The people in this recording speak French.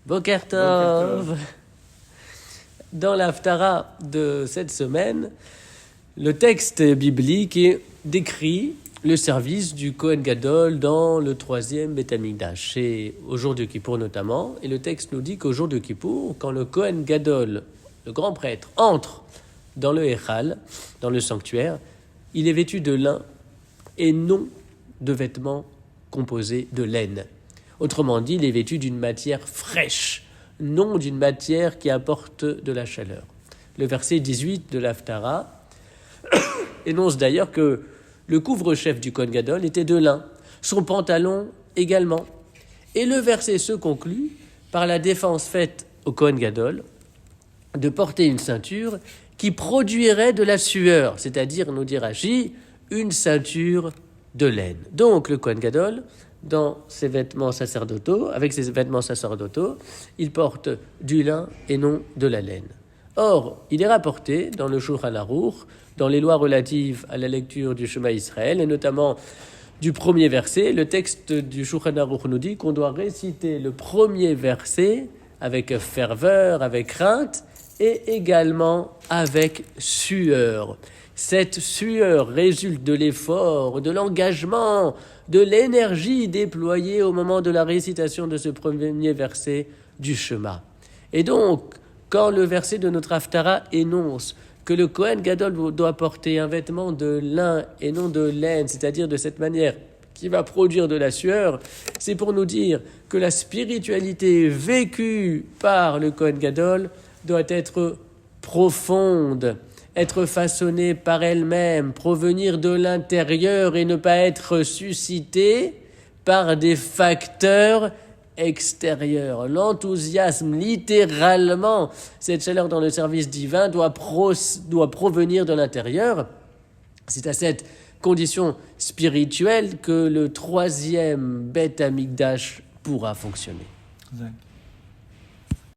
Boker Tov. Dans l'Haftara de cette semaine, le texte biblique décrit le service du Kohen Gadol dans le 3e Beth Amikdash, et au jour de Kippour notamment. Et le texte nous dit qu'au jour de Kippour, quand le Kohen Gadol, le grand prêtre, entre dans le Echal, dans le sanctuaire, il est vêtu de lin et non de vêtements composés de laine. Autrement dit, il est vêtu d'une matière fraîche, non d'une matière qui apporte de la chaleur. Le verset 18 de l'Haftara énonce d'ailleurs que le couvre-chef du Kohen Gadol était de lin, son pantalon également. Et le verset se conclut par la défense faite au Kohen Gadol de porter une ceinture qui produirait de la sueur, c'est-à-dire, nous dit Rashi, une ceinture de laine. Donc le Kohen Gadol, dans ses vêtements sacerdotaux, avec ses vêtements sacerdotaux, il porte du lin et non de la laine. Or, il est rapporté dans le Shulchan Aruch, dans les lois relatives à la lecture du Shema Israël, et notamment du premier verset, le texte du Shulchan Aruch nous dit qu'on doit réciter le premier verset avec ferveur, avec crainte, et également avec sueur. Cette sueur résulte de l'effort, de l'engagement, de l'énergie déployée au moment de la récitation de ce premier verset du Shema. Et donc, quand le verset de notre Haftara énonce que le Kohen Gadol doit porter un vêtement de lin et non de laine, c'est-à-dire de cette manière qui va produire de la sueur, c'est pour nous dire que la spiritualité vécue par le Kohen Gadol doit être profonde, être façonnée par elle-même, provenir de l'intérieur et ne pas être suscitée par des facteurs extérieurs. L'enthousiasme, littéralement, cette chaleur dans le service divin doit provenir de l'intérieur. C'est à cette condition spirituelle que le 3e Beth Amikdash pourra fonctionner. Exact.